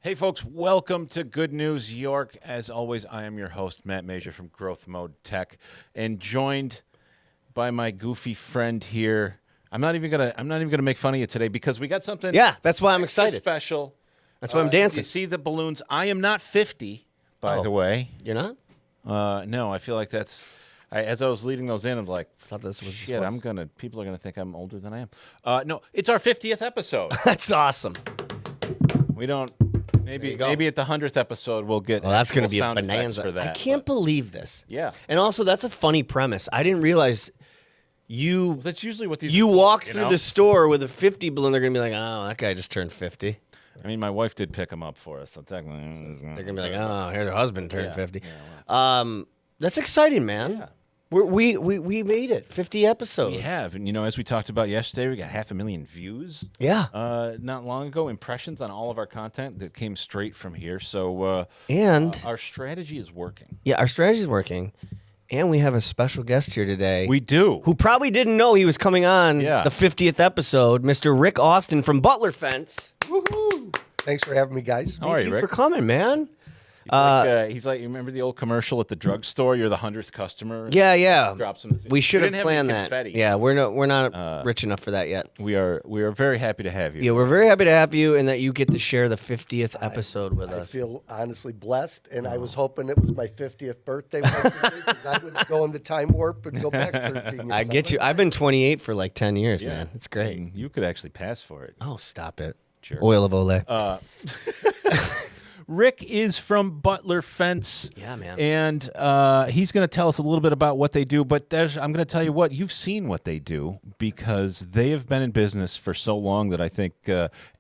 Hey, folks, welcome to Good News York. As always, I am your host, Matt Major from Growth Mode Tech, and joined by my goofy friend here. I'm not even gonna make fun of you today because we got something. Yeah, that's why I'm extra excited. Special. That's why I'm dancing. You see the balloons? I am not 50, by the way. You're not? No, I feel like that's. As I was leading those in, I'm like, Thought this was shit. People are gonna think I'm older than I am. No, it's our 50th episode. That's awesome. We don't. Maybe at the 100th episode we'll get. Well, that's going to be a sound effects bonanza. for that. I can't believe this. Yeah. And also, that's a funny premise. I didn't realize That's usually what these. you walk you through know? the store with a 50 balloon. They're going to be like, oh, that guy just turned 50. I mean, my wife did pick them up for us, so technically They're going to be like, oh, here's her husband turned Yeah, 50. yeah, That's exciting, man. Yeah. We made it. 50 episodes. We have, and as we talked about yesterday, we got 500,000 views. Yeah. Not long ago, impressions on all of our content that came straight from here. So, And our strategy is working. yeah, our strategy is working. And we have a special guest here today. We do. Who probably didn't know he was coming on Yeah. the 50th episode, Mr. Rick Austin from Butler Fence. Woohoo! Thanks for having me, guys. How are you, Thank Rick? you for coming, man. He's like, you remember the old commercial at the drugstore? You're the 100th customer. Yeah. Drops him. We should have didn't planned any that. confetti. Yeah, we're not rich enough for that yet. We are very happy to have you. Yeah, we're very happy to have you and that you get to share the 50th episode with I us. feel honestly blessed, and I was hoping it was my 50th birthday because I would go in the time warp and go back 13 years. I get you. I've been 28 for like 10 years, man. It's great. And you could actually pass for it. Oh, stop it. Sure. Oil of Olay. Rick is from Butler Fence. Yeah, man. And he's going to tell us a little bit about what they do. But I'm going to tell you what, you've seen what they do because they have been in business for so long that I think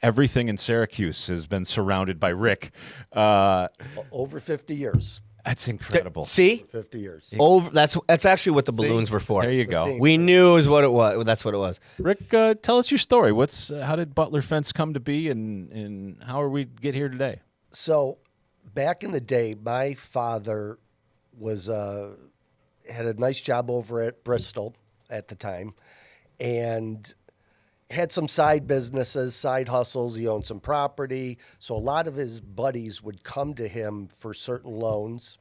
everything in Syracuse has been surrounded by Rick. Over 50 years. That's incredible. See? 50 years. Over. That's actually what the balloons were for. There you go. thing. We knew is what it was. That's what it was. Rick, tell us your story. How did Butler Fence come to be and how are we get here today? So, back in the day, my father was had a nice job over at Bristol at the time, and had some side businesses, side hustles. He owned some property, so a lot of his buddies would come to him for certain loans.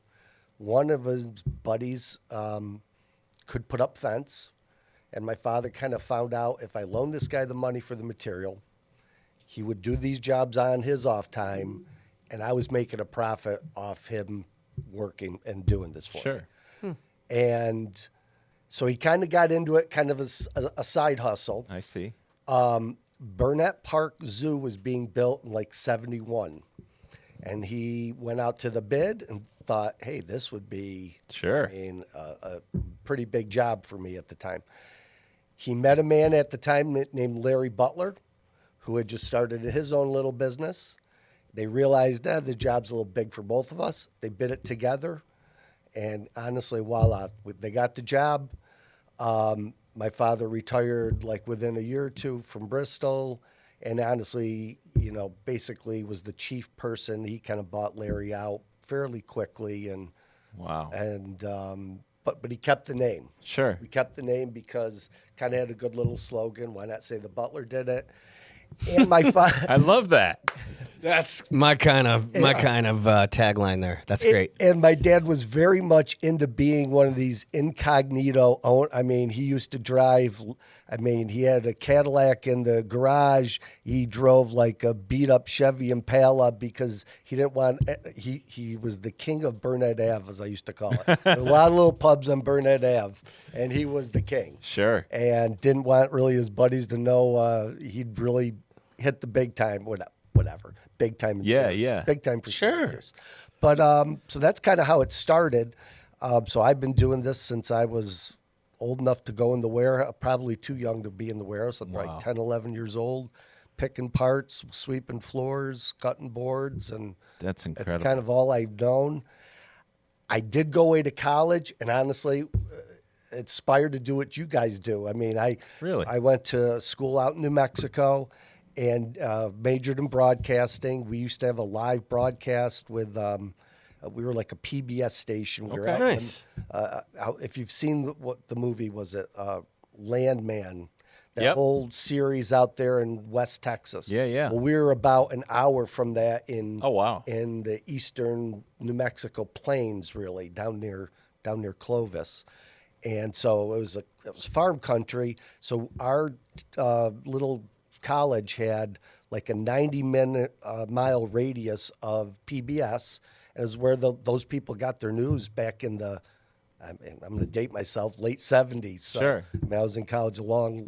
One of his buddies could put up fence, and my father kind of found out if I loaned this guy the money for the material, he would do these jobs on his off time. And I was making a profit off him working and doing this for me. Sure. And so he kind of got into it, kind of as a side hustle. I see. Burnett Park Zoo was being built in like 71. And he went out to the bid and thought, hey, this would be Sure. a pretty big job for me at the time. He met a man at the time named Larry Butler, who had just started his own little business. They realized that the job's a little big for both of us. They bid it together. And honestly, voila, they got the job. My father retired like within a year or two from Bristol. And honestly, basically was the chief person. He kind of bought Larry out fairly quickly. And Wow. but he kept the name. Sure. We kept the name because kind of had a good little slogan. Why not say the Butler did it? And my father. I love that. That's my kind of tagline there. That's great. And my dad was very much into being one of these incognito he used to drive. He had a Cadillac in the garage. He drove like a beat up Chevy Impala because he didn't want. He was the king of Burnett Ave, as I used to call it. A lot of little pubs on Burnett Ave, and he was the king. Sure. And didn't want really his buddies to know he'd really hit the big time. Whatever. Big time. Yeah. Big time for Sure. years. But so that's kind of how it started. So I've been doing this since I was old enough to go in the warehouse, probably too young to be in the warehouse. I'm like 10, 11 years old, picking parts, sweeping floors, cutting boards. And That's incredible. that's kind of all I've known. I did go away to college and honestly aspired to do what you guys do. Really? I went to school out in New Mexico and majored in broadcasting. We used to have a live broadcast with, we were like a PBS station. We were Okay. out Nice. if you've seen what the movie was, it Landman, That Yep. whole series out there in West Texas. Yeah, yeah. Well, we were about an hour from that in Oh, wow. in the eastern New Mexico plains, really down near Clovis, and so it was farm country. So our little college had like a 90-minute mile radius of PBS, and it was where those people got their news back in the. I'm going to date myself, late 70s. So, Sure. I mean, I was in college a long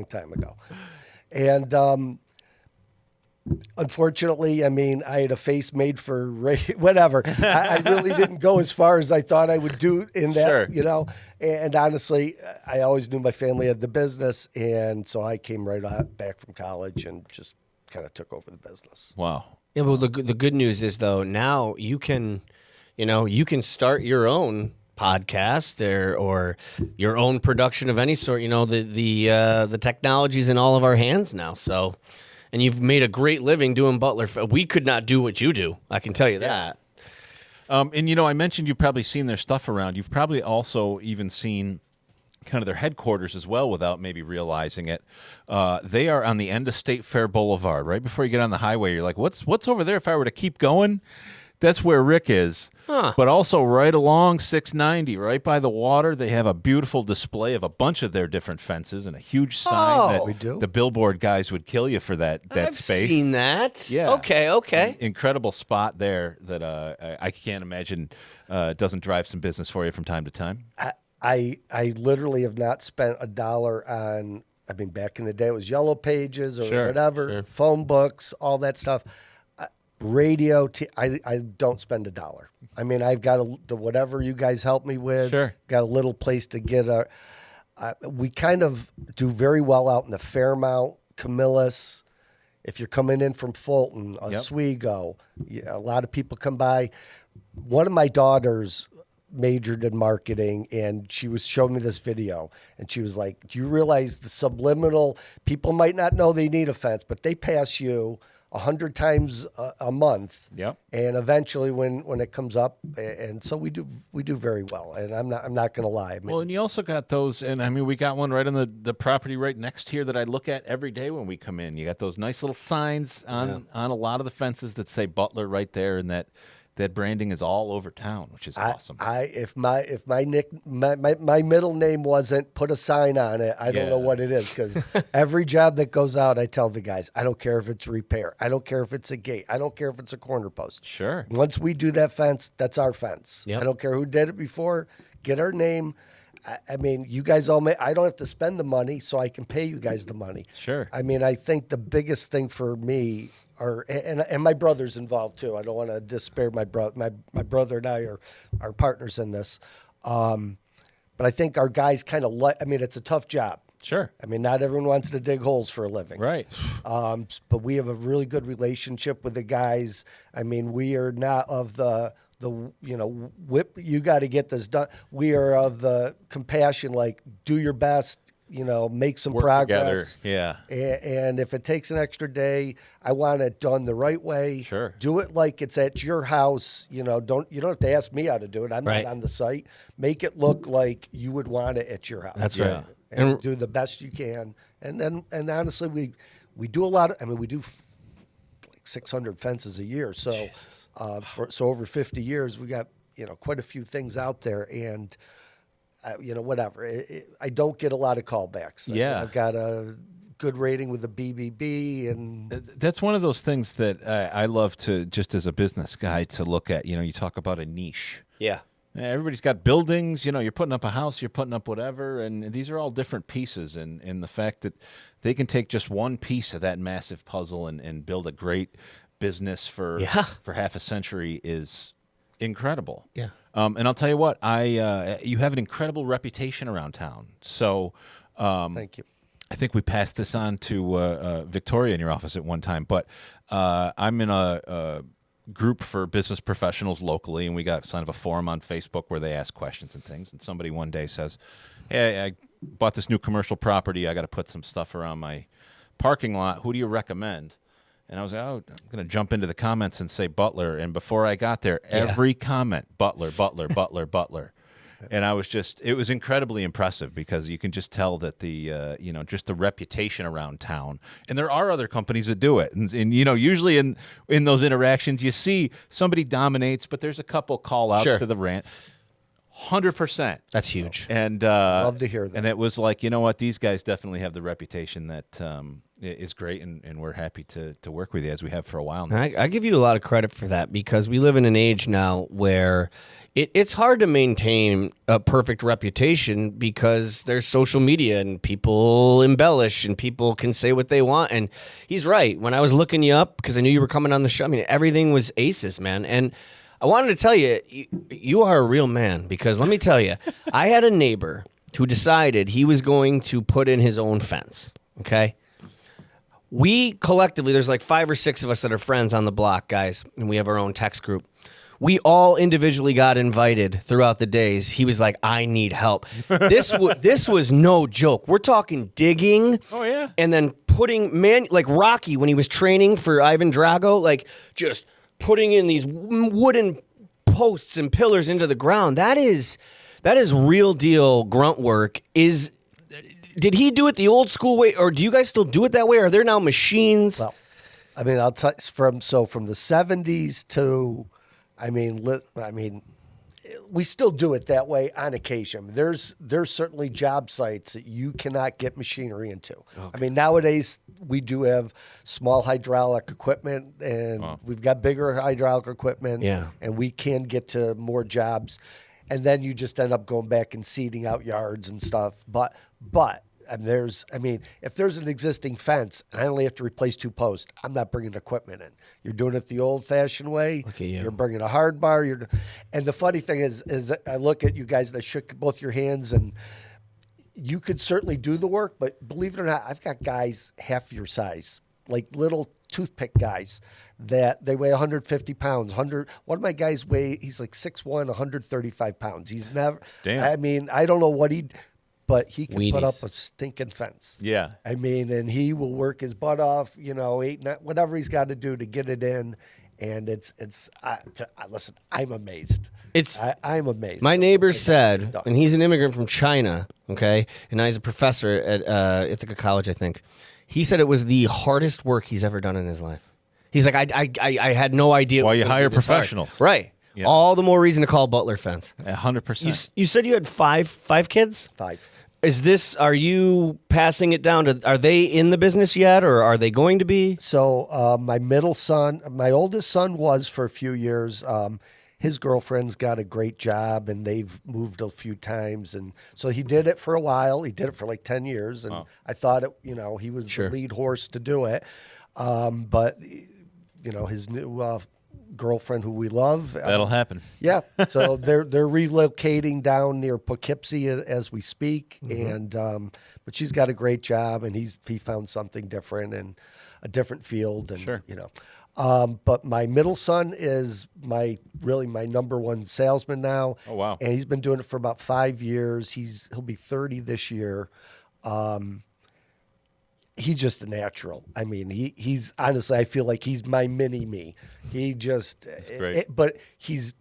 time ago. And unfortunately, I mean, I had a face made for whatever. I really didn't go as far as I thought I would do in that, Sure. you know. And honestly, I always knew my family had the business. And so I came right back from college and just kind of took over the business. Wow. Yeah, well, the good news is though now you can start your own podcast or your own production of any sort. You know, the technology's in all of our hands now. So, and you've made a great living doing Butler. We could not do what you do. I can tell you that. And, you know, I mentioned you've probably seen their stuff around. You've probably also even seen kind of their headquarters as well without maybe realizing it. They are on the end of State Fair Boulevard. Right before you get on the highway, you're like, what's over there if I were to keep going? That's where Rick is. Huh. But also right along 690, right by the water, they have a beautiful display of a bunch of their different fences and a huge sign that we do? the billboard guys would kill you for that I've space. seen that. Yeah. Okay. Incredible spot there that I can't imagine doesn't drive some business for you from time to time. I literally have not spent $1 on. I mean, back in the day, it was Yellow Pages or Sure, whatever, sure. phone books, all that stuff. Radio, I don't spend $1. I mean, I've got the whatever you guys help me with. Sure. Got a little place to get we kind of do very well out in the Fairmount, Camillus. If you're coming in from Fulton, Oswego, a lot of people come by. One of my daughters majored in marketing, and she was showing me this video, and she was like, do you realize the subliminal, people might not know they need a fence, but they pass you 100 times a month. Yep. And eventually when it comes up, and so we do very well. And I'm not going to lie. I mean, Well, and you also got those, and I mean, we got one right on the property right next here that I look at every day when we come in. You got those nice little signs on a lot of the fences that say Butler right there, and that branding is all over town, which is awesome. If my middle name wasn't put a sign on it, I don't know what it is, because every job that goes out, I tell the guys, I don't care if it's repair, I don't care if it's a gate, I don't care if it's a corner post. Sure. Once we do that fence, that's our fence. Yep. I don't care who did it before. Get our name. I mean, you guys all I don't have to spend the money, so I can pay you guys the money. Sure. I mean, I think the biggest thing for me and my brother's involved too. I don't want to despair my brother. My brother and I are partners in this. But I think our guys kind of I mean, it's a tough job. Sure. I mean, not everyone wants to dig holes for a living. Right. But we have a really good relationship with the guys. I mean, we are not of the whip, you got to get this done. We are of the compassion, like, do your best, make some Work progress. together. Yeah. And if it takes an extra day, I want it done the right way. Sure. Do it like it's at your house. You don't have to ask me how to do it. I'm Right. not on the site. Make it look like you would want it at your house. That's Yeah. right. And do the best you can. And honestly, we do a lot of, we do like 600 fences a year. So, so over 50 years, we got, quite a few things out there, and, whatever. I don't get a lot of callbacks. Yeah. I've got a good rating with the BBB, and That's one of those things that I love to, just as a business guy, to look at. You talk about a niche. Yeah. Everybody's got buildings, you're putting up a house, you're putting up whatever, and these are all different pieces. And the fact that they can take just one piece of that massive puzzle and build a great business for half a century is incredible. Yeah. And I'll tell you what, you have an incredible reputation around town. So thank you. I think we passed this on to Victoria in your office at one time, but I'm in a group for business professionals locally, and we got kind of a forum on Facebook where they ask questions and things. And somebody one day says, hey, I bought this new commercial property. I got to put some stuff around my parking lot. Who do you recommend? And I was like, I'm going to jump into the comments and say Butler. And before I got there, every comment, Butler, Butler, Butler, Butler. And it was incredibly impressive because you can just tell that just the reputation around town. And there are other companies that do it. And usually in those interactions, you see somebody dominates, but there's a couple call outs to the rant. 100%. That's huge. And love to hear that. And it was like, you know what? These guys definitely have the reputation that is great, and we're happy to work with you as we have for a while now. I give you a lot of credit for that because we live in an age now where it's hard to maintain a perfect reputation because there's social media and people embellish and people can say what they want. And he's right. When I was looking you up, because I knew you were coming on the show, I mean, everything was aces, man. And I wanted to tell you, you are a real man because let me tell you, I had a neighbor who decided he was going to put in his own fence, okay? We collectively, there's like 5 or 6 of us that are friends on the block, guys, and we have our own text group. We all individually got invited throughout the days. He was like, I need help. This was no joke. We're talking digging. Oh, yeah. And then putting, like Rocky when he was training for Ivan Drago, like just putting in these wooden posts and pillars into the ground. That is real deal grunt work. Did he do it the old school way, or do you guys still do it that way? Are there now machines? Well, I mean, I'll tell from the 70s to, I mean, we still do it that way on occasion. There's certainly job sites that you cannot get machinery into. Okay. I mean, nowadays we do have small hydraulic equipment, and we've got bigger hydraulic equipment, and we can get to more jobs. And then you just end up going back and seeding out yards and stuff. But if there's an existing fence and I only have to replace 2 posts, I'm not bringing equipment in. You're doing it the old-fashioned way. Okay, yeah. You're bringing a hard bar. And the funny thing is I look at you guys and I shook both your hands, and you could certainly do the work, but believe it or not, I've got guys half your size, like little toothpick guys, that they weigh 150 pounds. One of my guys he's like 6'1", 135 pounds. He's never. Damn. I mean, I don't know what but he can put Weenies. up a stinking fence. Yeah. I mean, and he will work his butt off, whatever he's got to do to get it in. And listen, I'm amazed. I'm amazed. My neighbor said, and he's an immigrant from China, okay, and now he's a professor at Ithaca College, I think. He said it was the hardest work he's ever done in his life. He's like, I had no idea. Why you hire this hard. professionals. Right. Yeah. All the more reason to call Butler Fence. 100%. You said you had five kids? 5. Are you passing it down to, are they in the business yet, or are they going to be? So my oldest son was for a few years. His girlfriend's got a great job, and they've moved a few times. And so he did it for a while. He did it for like 10 years. And I thought he was the lead horse to do it. But his new girlfriend, who we love, That'll happen. Yeah. So they're relocating down near Poughkeepsie as we speak. Mm-hmm. And but she's got a great job, and he found something different and a different field. And sure. But my middle son is my number one salesman now. Oh, wow. And he's been doing it for about 5 years. He'll be 30 this year. He's just a natural. I mean, he's honestly, I feel like he's my mini me. He just, but he's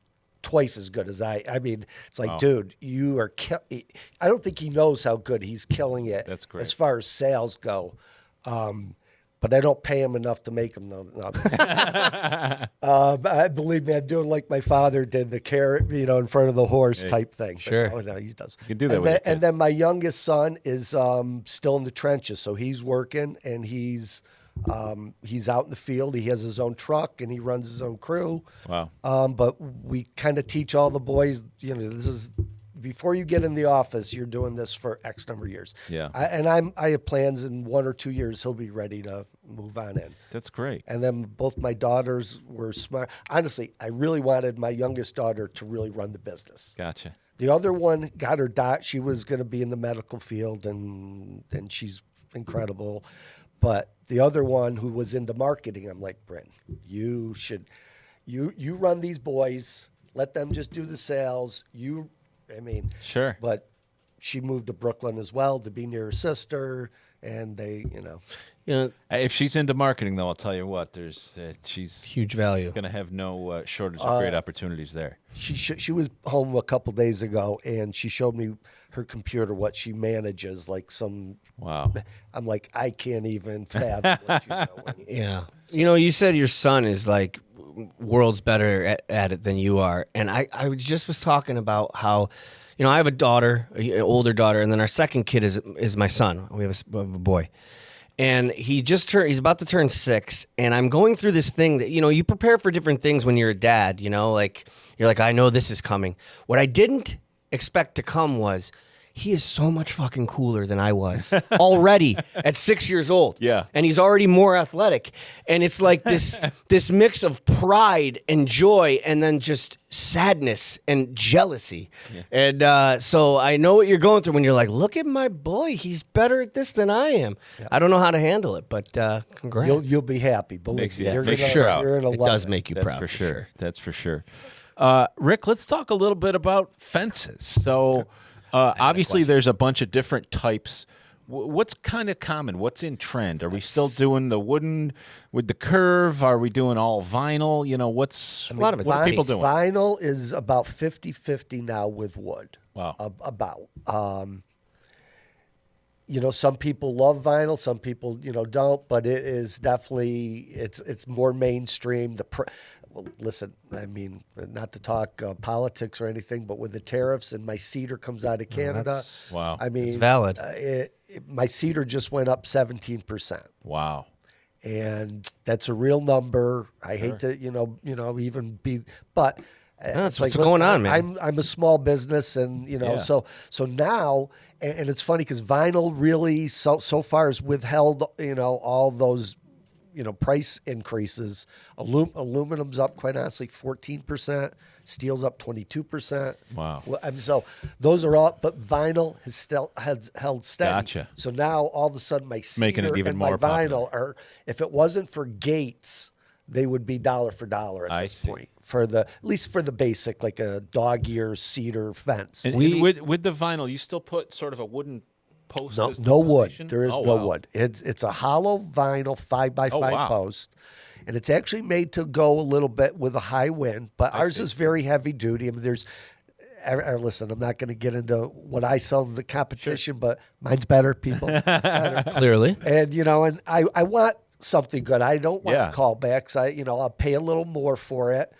twice as good as I. I mean, it's like, dude, you are. I don't think he knows how good he's killing it. That's great. As far as sales go. But I don't pay him enough to make him. No. Believe me, I'm doing like my father did, the carrot, in front of the horse type thing. Sure. But no, he does. You can do that And then my youngest son is still in the trenches, so he's working, and he's out in the field. He has his own truck, and he runs his own crew. Wow. But we kind of teach all the boys, this is. Before you get in the office, you're doing this for X number of years. Yeah. I have plans in 1 or 2 years he'll be ready to move on in. That's great. And then both my daughters were smart. Honestly, I really wanted my youngest daughter to really run the business. Gotcha. The other one got her dot. She was going to be in the medical field, and she's incredible. But the other one, who was into marketing, I'm like, Bryn, you run these boys. Let them just do the sales. Sure. But she moved to Brooklyn as well to be near her sister, and they, You know, If she's into marketing, though, I'll tell you what. She's huge value. going to have no shortage of great opportunities there. she was home a couple days ago, and she showed me her computer, what she manages, like some. Wow. I'm like, I can't even fathom what you know. Yeah. You know, you said your son is like worlds better at it than you are. And I just was talking about how, you know, I have a daughter, an older daughter, and then our second kid is my son. We have a boy. And he's about to turn 6. And I'm going through this thing that, you know, you prepare for different things when you're a dad, you know, like you're like, I know this is coming. What I didn't expect to come was, he is so much fucking cooler than I was already at 6 years old. Yeah. And he's already more athletic. And it's like this mix of pride and joy and then just sadness and jealousy. Yeah. And so I know what you're going through when you're like, look at my boy. He's better at this than I am. Yeah. I don't know how to handle it, but congrats. You'll be happy. Believe me. You're gonna it love does make you That's proud. for sure. That's for sure. Rick, let's talk a little bit about fences. So obviously there's a bunch of different types. What's kind of common? What's in trend? Are we still doing the wooden with the curve? Are we doing all vinyl? You know, what's a lot of it's what's people doing? Vinyl is about 50-50 now with wood. Wow. You know, some people love vinyl, some people, don't, but it is definitely, it's more mainstream. Well, listen, I mean, not to talk politics or anything, but with the tariffs and my cedar comes out of Canada. Wow. I mean, it's valid. My cedar just went up 17%. Wow. And that's a real number. I hate to, even be, but That's it's what's like, going listen, on, man. I'm a small business, and so now, and it's funny because vinyl really so far has withheld, all those, price increases. Aluminum's up, quite honestly, 14%. Steel's up 22%. Wow. So those are all, but vinyl has held steady. Gotcha. So now all of a sudden my Making it cedar even and more my vinyl popular. are, if it wasn't for gates, they would be dollar for dollar at this point. At least for the basic, like a dog ear cedar fence. And with the vinyl, you still put sort of a wooden post? as the No wood. foundation? There is Oh, no wow. wood. It's a hollow vinyl 5x5 wow. post. And it's actually made to go a little bit with a high wind, but ours is very heavy duty. I mean, listen, I'm not going to get into what I sell in the competition, but mine's better, people. Better. Clearly. And, and I want something good. I don't want Yeah. callbacks. I'll pay a little more for it.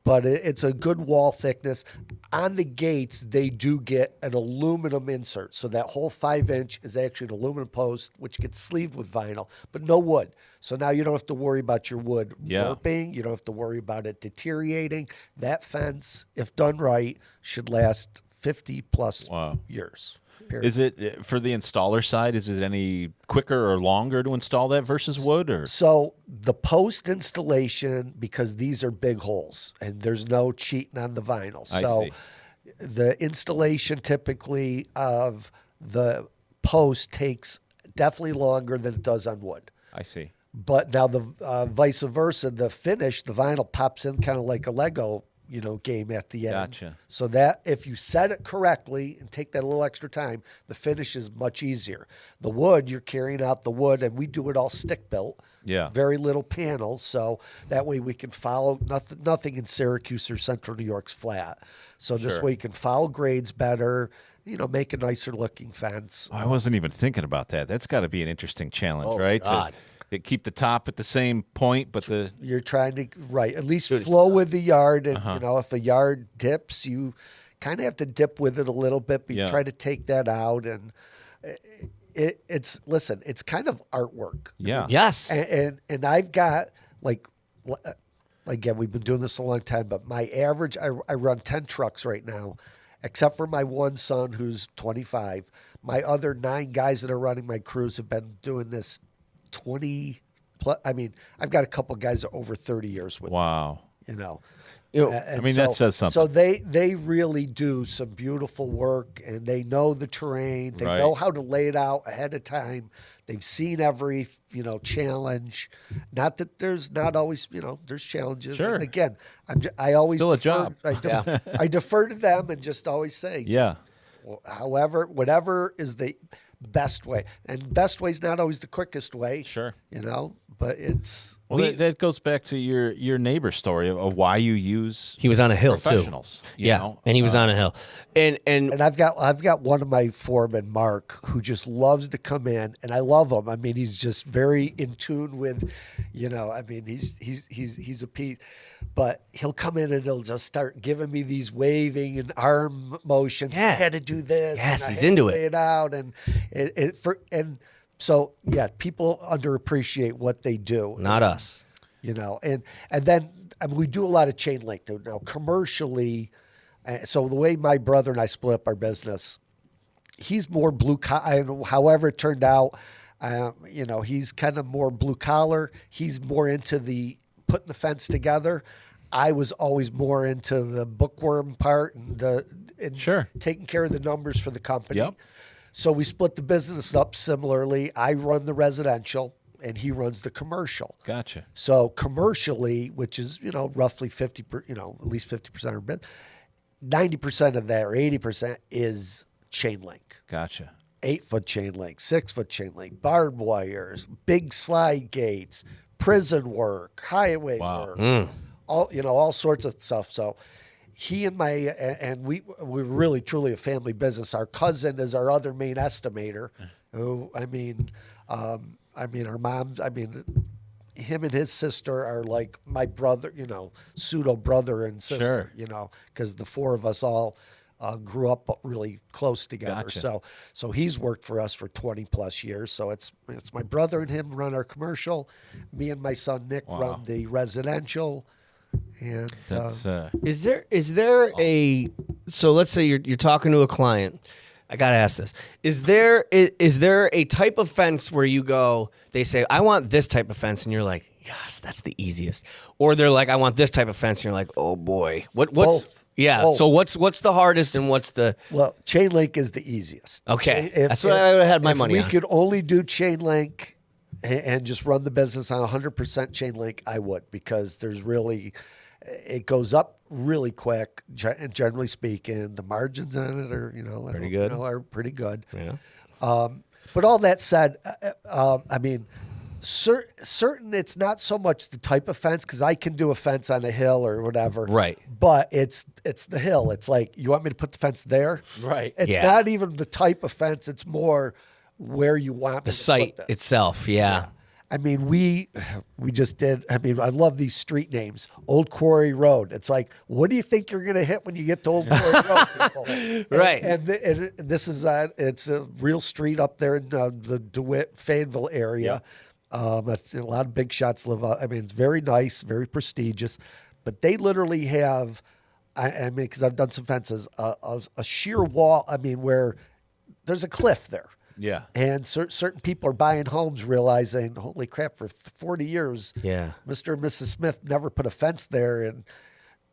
But it's a good wall thickness. On the gates, they do get an aluminum insert. So that whole 5-inch is actually an aluminum post, which gets sleeved with vinyl, but no wood. So now you don't have to worry about your wood warping. You don't have to worry about it deteriorating. That fence, if done right, should last 50 plus years. Period. Is it, for the installer side, is it any quicker or longer to install that versus wood? Or So the post installation, because these are big holes and there's no cheating on the vinyl. So the installation typically of the post takes definitely longer than it does on wood. I see. But now the vice versa, the finish, the vinyl pops in kind of like a Lego, game at the end. Gotcha. So that if you set it correctly and take that a little extra time, the finish is much easier. The wood, you're carrying out the wood, and we do it all stick built. Yeah. Very little panels, so that way we can follow nothing in Syracuse or Central New York's flat. So this way you can follow grades better, make a nicer looking fence. I wasn't even thinking about that. That's got to be an interesting challenge, right? God. To keep the top at the same point, but You're trying to at least flow with the yard, and if a yard dips, you kind of have to dip with it a little bit, but you try to take that out, and it's kind of artwork. Yeah. Yes. And I've got again, we've been doing this a long time, but my average, I run 10 trucks right now, except for my one son who's 25. My other 9 guys that are running my crews have been doing this 20 plus. I mean, I've got a couple guys that are over 30 years with wow. me, that says something. So they really do some beautiful work, and they know the terrain. They know how to lay it out ahead of time. They've seen every, challenge. Not that there's not always, there's challenges. Sure. And again, I always Still a defer, job. I defer to them and just always say, however, whatever is the best way. And best way is not always the quickest way. Sure. But it's Well, that goes back to your neighbor story of why you use He was on a hill too. professionals. you know? And he was on a hill, and I've got one of my foremen, Mark, who just loves to come in, and I love him. I mean, he's just very in tune with, I mean, he's a piece, but he'll come in and he'll just start giving me these waving and arm motions. Yeah. I had to do this. Yes, and I he's had to into lay it. it out, and so yeah, people underappreciate what they do. not us. And then we do a lot of chain link now commercially. So the way my brother and I split up our business, he's more blue collar. However it turned out, he's kind of more blue collar. He's more into the putting the fence together. I was always more into the bookworm part and Sure. taking care of the numbers for the company. Yep. So we split the business up similarly. I run the residential and he runs the commercial. Gotcha. So commercially, which is, roughly 50, at least 50% of it, 90% of that or 80% is chain link. Gotcha. 8-foot chain link, 6-foot chain link, barbed wires, big slide gates, prison work, highway work, all sorts of stuff. So he and we're really truly a family business. Our cousin is our other main estimator, who our mom, him and his sister are like my brother, pseudo brother and sister, because the four of us all grew up really close together. Gotcha. So he's worked for us for 20 plus years. So it's my brother and him run our commercial. Me and my son Nick run the residential. And That's Is there a so let's say you're talking to a client. I gotta ask this: is there a type of fence where you go? They say, "I want this type of fence," and you're like, "Yes, that's the easiest." Or they're like, "I want this type of fence," and you're like, "Oh boy, what's Both. yeah?" Both. So what's the hardest and what's the well, chain link is the easiest. Okay. That's what I had my money If on. we could only do chain link and just run the business on 100% chain link, I would, because it goes up really quick, and generally speaking, the margins on it are, Pretty good. are pretty good. Yeah. But all that said, certain it's not so much the type of fence, because I can do a fence on a hill or whatever. Right. But it's the hill. It's like, you want me to put the fence there? Right. It's Yeah. not even the type of fence. It's more where you want me The to site put this. itself? Yeah. We just did. I love these street names. Old Quarry Road. It's like, what do you think you're going to hit when you get to Old Quarry Road, people? Right. And this is it's a real street up there in the DeWitt, Fayetteville area. A lot of big shots live out. It's very nice, very prestigious. But they literally have, because I've done some fences, a sheer wall. Where there's a cliff there. yeah. And certain people are buying homes realizing, holy crap, for 40 years, Yeah. Mr. and Mrs. Smith never put a fence there,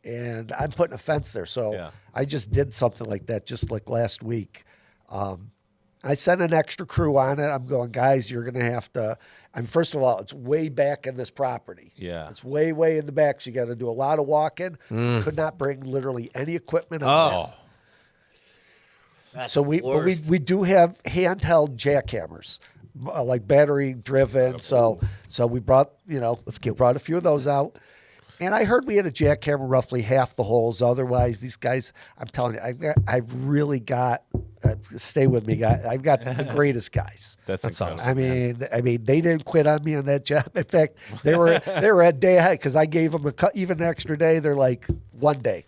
and I'm putting a fence there. So Yeah. I just did something like that just like last week. I sent an extra crew on it. I'm going, guys, you're going to have to, first of all, it's way back in this property. Yeah. It's way, way in the back. So you got to do a lot of walking. Could not bring literally any equipment up. So we do have handheld jackhammers, like battery driven. So we brought brought a few of those out, and I heard we had a jackhammer roughly half the holes. Otherwise, these guys, I'm telling you, I've really got. Stay with me, guys. I've got the greatest guys. That's awesome. I mean, they didn't quit on me on that job. In fact, they were a day ahead because I gave them even an extra day. They're like 1 day.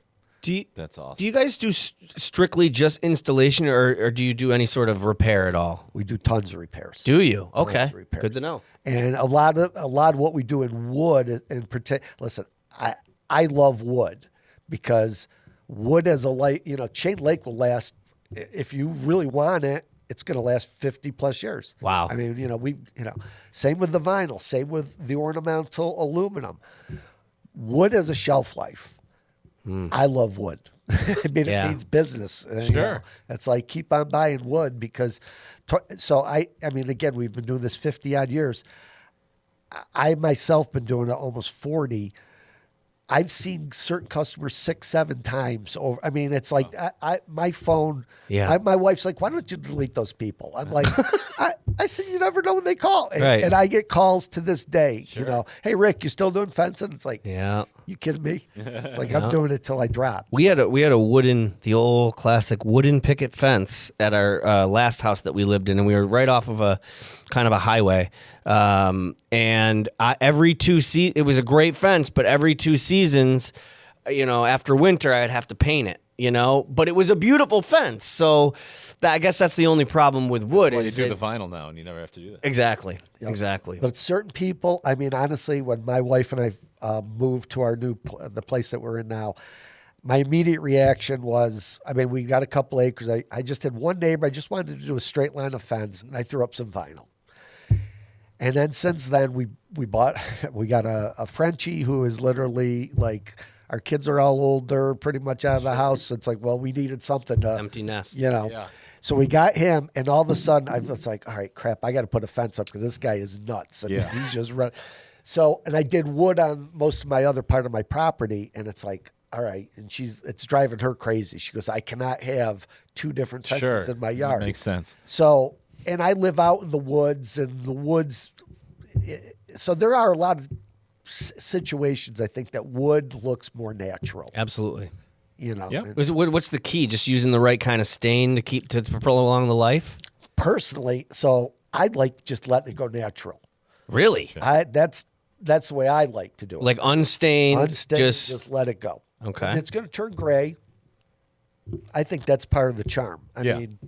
That's awesome. Do you guys do strictly just installation, or do you do any sort of repair at all? We do tons of repairs. Do you? Okay, Tons of repairs. good to know. And a lot of what we do in wood, in particular. Listen, I love wood because wood as a light, chain link will last if you really want it. It's going to last 50 plus years. Wow. Same with the vinyl, same with the ornamental aluminum. Wood has a shelf life. I love wood. It means business. Sure. It's like, keep on buying wood because, again, we've been doing this 50 odd years. I myself been doing it almost 40. I've seen certain customers 6, 7 times over. I mean, it's like my phone. Yeah. My wife's like, "Why don't you delete those people?" I'm like, I said, "You never know when they call," and, Right. and I get calls to this day. You know, "Hey Rick, you still doing fencing?" It's like, Yeah. you kidding me? It's like I'm doing it till I drop. We had the old classic wooden picket fence at our last house that we lived in, and we were right off of a kind of a highway. And every 2 seasons, it was a great fence, but every 2 seasons, after winter, I'd have to paint it. But it was a beautiful fence. So I guess that's the only problem with wood. Well, you do the vinyl now, and you never have to do that. Exactly. Exactly. But certain people, I mean, honestly, when my wife and I moved to our the place that we're in now, my immediate reaction was, I mean, we got a couple acres. I just had one neighbor. I just wanted to do a straight line of fence, and I threw up some vinyl. And then since then, we got a Frenchie who is literally like, our kids are all older, pretty much out of the house. So it's like, well, we needed something to empty nest. Yeah. So we got him, and all of a sudden, I was like, all right, crap, I got to put a fence up because this guy is nuts. And he's just running. So, and I did wood on most of my other part of my property, and it's like, all right, and it's driving her crazy. She goes, I cannot have 2 different fences in my yard. That makes sense. So, and I live out in the woods, so there are a lot of situations, I think, that wood looks more natural. Absolutely. Yeah. What's the key? Just using the right kind of stain to prolong the life? Personally, so I'd like just letting it go natural. Really? That's the way I like to do it. Like unstained, just let it go. Okay. And it's going to turn gray. I think that's part of the charm. I mean,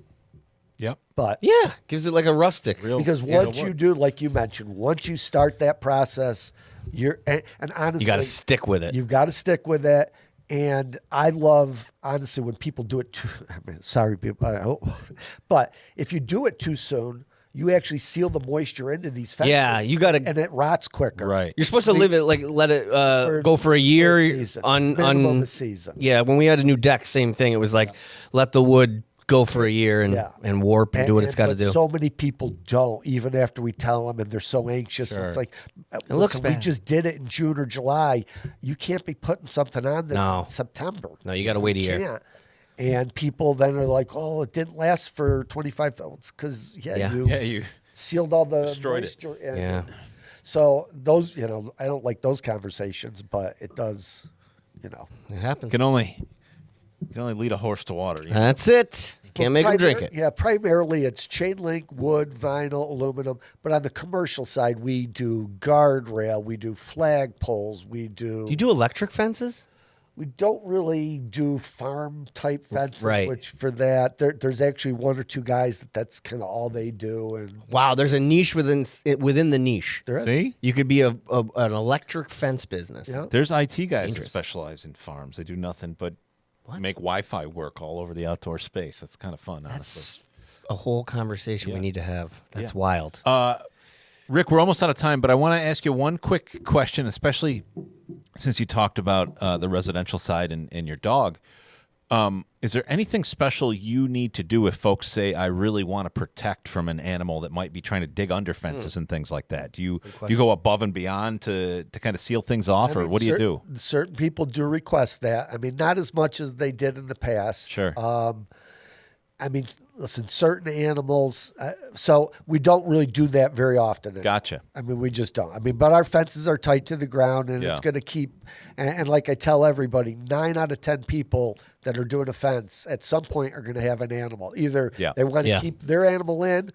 yep. But yeah, gives it like a rustic. Because once you do, like you mentioned, once you start that process, and honestly, you got to stick with it. You've got to stick with it. And I love, honestly, when people do it sorry, people, but if you do it too soon, you actually seal the moisture into these fences. Yeah, you got to, and it rots quicker. Right. You're supposed to let it go for a year. Minimum a season. Yeah, when we had a new deck, same thing. It was like let the wood go for a year and warp and do what it's got to do. So many people don't, even after we tell them, and they're so anxious. Sure. It's like, it looks bad. We just did it in June or July. You can't be putting something on this in September. No, you got to wait a year. Can't. And people then are like, "Oh, it didn't last for 25 hours because you sealed all the moisture." Yeah. So those, I don't like those conversations, but it does, It happens. You can only lead a horse to water. That's it. Can't make them drink it. Yeah, primarily it's chain link, wood, vinyl, aluminum. But on the commercial side, we do guardrail, we do flag poles, we do. Do you do electric fences? We don't really do farm type fences, Right. which for that, there's actually 1 or 2 guys that's kind of all they do. And Wow, there's a niche within the niche. there is. See? You could be an electric fence business. Yeah. There's IT guys that specialize in farms. They do nothing but make Wi-Fi work all over the outdoor space. That's kind of fun, honestly. That's a whole conversation we need to have. That's wild. Rick, we're almost out of time, but I want to ask you one quick question, especially since you talked about the residential side and your dog. Is there anything special you need to do if folks say, I really want to protect from an animal that might be trying to dig under fences and things like that? Do you go above and beyond to kind of seal things off, or what do you do? Certain people do request that. I mean, not as much as they did in the past. Sure. I mean, listen, certain animals, so we don't really do that very often. Gotcha. I mean, we just don't. I mean, but our fences are tight to the ground, and it's going to keep, and like I tell everybody, 9 out of 10 people that are doing a fence at some point are going to have an animal. Either they want to keep their animal in,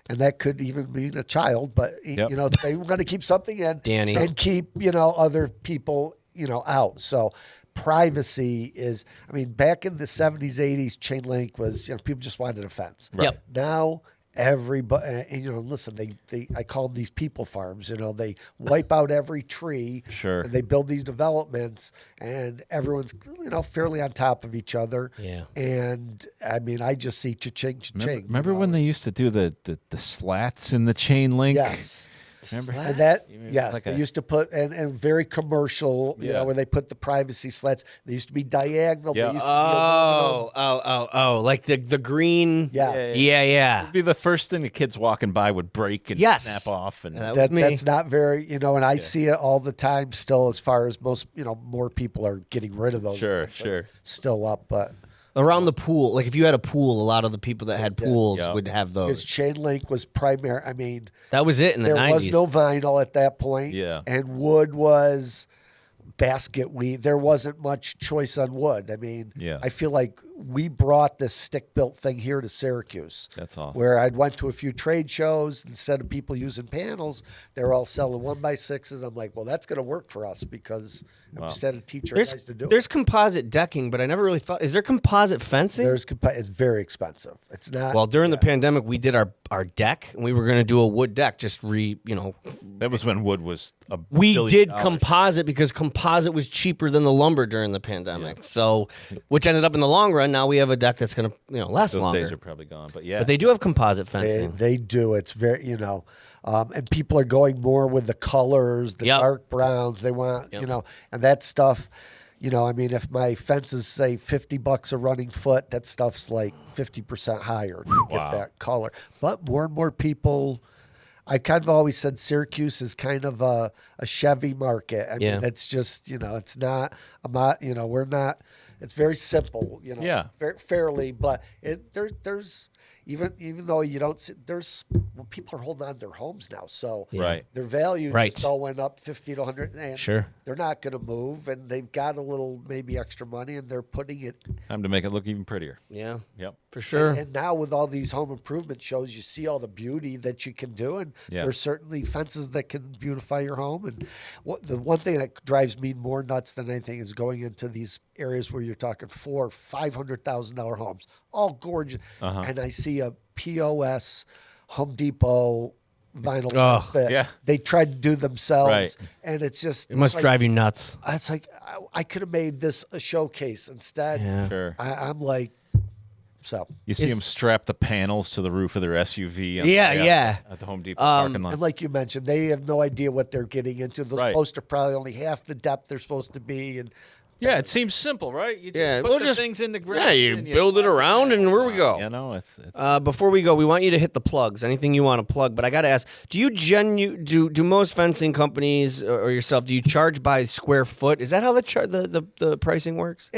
and that could even mean a child, but, they want to keep something in Danny. and keep, other people, out. So privacy is, I mean, back in the 70s, 80s, chain link was, people just wanted a fence. Right. Yep. Now everybody, and listen, I call them these people farms. They wipe out every tree. Sure. And they build these developments, and everyone's fairly on top of each other. Yeah. And I mean, I just see cha-ching, cha-ching. Remember when they used to do the slats in the chain link? Yes. Remember? And that, Slats? yes, Like they a- used to put, and very commercial, you Yeah. know, where they put the privacy slats. They used to be diagonal. Yeah. They used to be aluminum. Oh, like the green. Yes. Yeah. It'd be the first thing the kids walking by would break and Yes. snap off. And That was me. That's not very, you know, and I see it all the time still, as far as most, you know, more people are getting rid of those. Sure, ones. sure. Still up, but Around the pool, like if you had a pool, a lot of the people that had pools Yeah. would have because those. chain link was primary. I mean, That was it in the there 90s. was no vinyl at that point. Yeah. And wood was basket weave. There wasn't much choice on wood. I mean, Yeah. I feel like we brought this stick built thing here to Syracuse. That's awesome. Where I'd went to a few trade shows. Instead of people using panels, they're all selling 1x6s. I'm like, well, that's going to work for us because I'm just had to teach our guys to do There's it. composite decking, but I never really thought. Is there composite fencing? It's very expensive. It's not. Well, during the pandemic, we did our deck, and we were going to do a wood deck. That was when wood was a We billion did dollars. composite because composite was cheaper than the lumber during the pandemic. So, which ended up in the long run. Now we have a deck that's going to last Those longer. days are probably gone. But yeah. But they do have composite They, fencing. they do. It's very, you know, and people are going more with the colors, the Yep. dark browns. They want, you know, and that stuff. You know, I mean, if my fence is say $50 a running foot, that stuff's like 50% higher to get that color. But more and more people. I kind of always said Syracuse is kind of a Chevy market. I mean, it's just, you know, it's not, you know, we're not, it's very simple, you know, fairly, but there's, even though you don't see, people are holding on to their homes now. So Right. their value Right. just all went up 50 to 100. And Sure. they're not going to move, and they've got a little, maybe extra money, and they're putting it. Time to make it look even prettier. Yeah, Yep. for sure. And now with all these home improvement shows, you see all the beauty that you can do, and there's certainly fences that can beautify your home. And the one thing that drives me more nuts than anything is going into these areas where you're talking $400,000-$500,000 homes, all gorgeous, and I see a POS Home Depot vinyl that yeah. they tried to do themselves, Right. and it's just It must like, drive you nuts. It's like I could have made this a showcase instead. Yeah. Sure. I'm like, so. You see them strap the panels to the roof of their SUV. At the Home Depot parking lot. And like you mentioned, they have no idea what they're getting into. Those Right. posts are probably only half the depth they're supposed to be. And Yeah, it seems simple, right? You Yeah, put we'll the just- things in the ground. yeah, you and build it slap around and where we go. You know, it's Before we go, we want you to hit the plugs. Anything you want to plug, but I got to ask: do you do most fencing companies or yourself? Do you charge by square foot? Is that how the pricing works?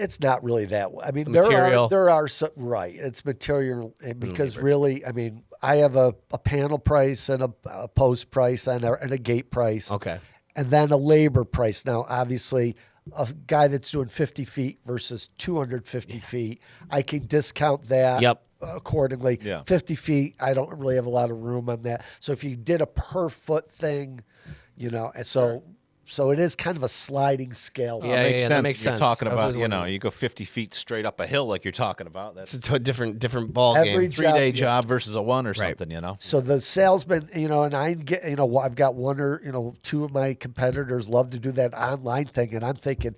it's not really that way. I mean, material. there are some, right. It's material, and because really, I mean, I have a panel price and a post price and a gate price. Okay. And then a labor price. Now, obviously, a guy that's doing 50 feet versus 250 feet, I can discount that Yep. accordingly. Yeah. 50 feet, I don't really have a lot of room on that. So if you did a per foot thing, you know, and so it is kind of a sliding scale. Yeah, makes sense. that makes You're sense. talking I was about, always you know, wondering. you go 50 feet straight up a hill like you're talking about. That's It's a different ball Every game. 3-day yeah. job versus a one or something, you know? So the salesman, you know, and I get, you know, I've got one or, you know, two of my competitors love to do that online thing. And I'm thinking,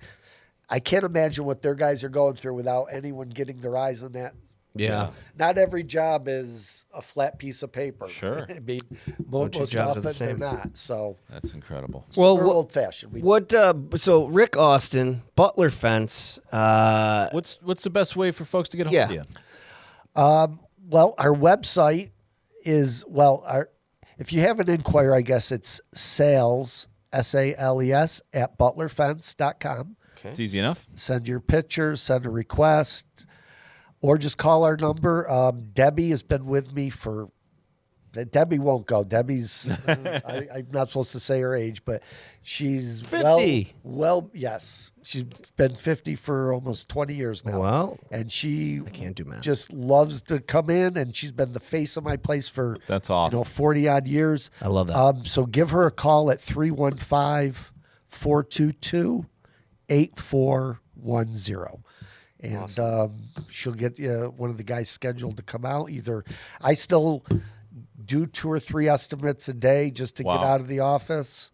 I can't imagine what their guys are going through without anyone getting their eyes on that. Yeah. Not every job is a flat piece of paper. Sure. I mean, two most jobs are often the they're same. not. So, That's incredible. Well, we're wha- old fashioned. What? So Rick Austin, Butler Fence. What's the best way for folks to get hold of you? Well, our website is, if you have an inquiry, I guess it's sales, SALES, at butlerfence.com. It's easy enough. Send your pictures, send a request, or just call our number. Debbie has been with me for. Debbie won't go. Debbie's. I'm not supposed to say her age, but she's 50. Well, yes, she's been 50 for almost 20 years now. Wow. And she can't do math. just loves to come in, and she's been the face of my place for That's awesome. 40 odd years. I love that. So give her a call at 315-422-8410. And she'll get one of the guys scheduled to come out. Either I still do 2 or 3 estimates a day just to get Wow. out of the office.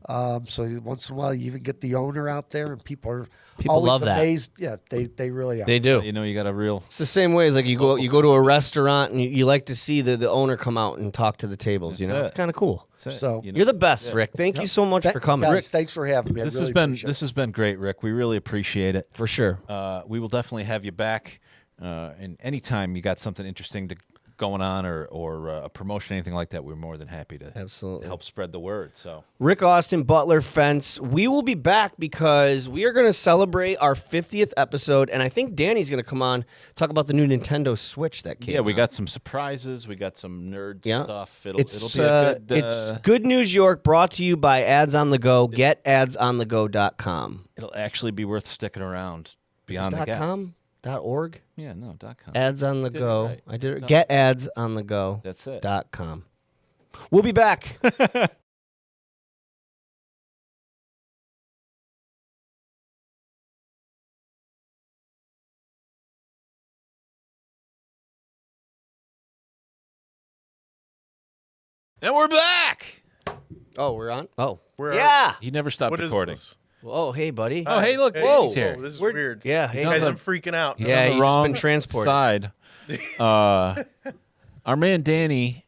So once in a while, you even get the owner out there, and people are People always love that. amazed. Yeah, they really are. They do. You know, you got a real. It's the same way as like you go to a restaurant and you like to see the owner come out and talk to the tables. You know, That's it's kind of cool. So You know. You're the best, Rick. Thank you so much for coming. guys, thanks for having me. I This really has been appreciate it. this has been great, Rick. We really appreciate it. For sure. We will definitely have you back. And anytime you got something interesting going on or a promotion, anything like that, we're more than happy to Absolutely. help spread the word. So Rick Austin, Butler Fence. We will be back because we are going to celebrate our 50th episode, and I think Danny's going to come on talk about the new Nintendo Switch that came. yeah, we out. got some surprises. We got some nerd Yeah. stuff. It'll be a good. It's Good News York, brought to you by Ads on the Go. GetAdsOnTheGo.com. It'll actually be worth sticking around beyond the gas. .com? .org? Yeah, no, .com. Ads on the Did it go. right. I did it. It's on- GetAdsOnTheGo.com. That's it. We'll be back. And we're back. Oh, we're on? Oh. Where Yeah. He never stopped What is recording. this? Oh, hey, buddy. Oh, hey, look, Hey, Danny's here. This is We're- weird. Yeah, hey. on Guys, the- I'm freaking out. He's Yeah, on the you just wrong been transported. side. Our man Danny.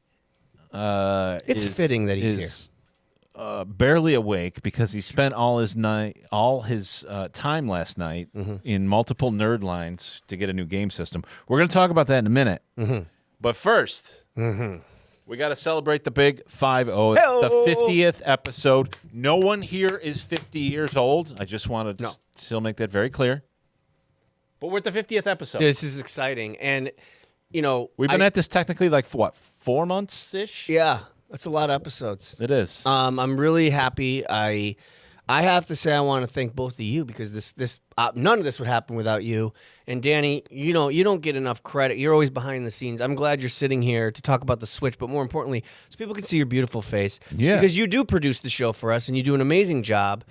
It's fitting that he's here. Barely awake because he spent all his time last night in multiple nerd lines to get a new game system. We're going to talk about that in a minute. But first, we got to celebrate the big 50. It's the 50th episode. No one here is 50 years old. I just want to still make that very clear. But we're at the 50th episode. This is exciting. And, you know, We've been at this technically like, what, 4 months-ish? Yeah, that's a lot of episodes. It is. I'm really happy. I have to say I want to thank both of you because this none of this would happen without you. And Danny, you know, you don't get enough credit. You're always behind the scenes. I'm glad you're sitting here to talk about the Switch, but more importantly, so people can see your beautiful face. Yeah. Because you do produce the show for us, and you do an amazing job.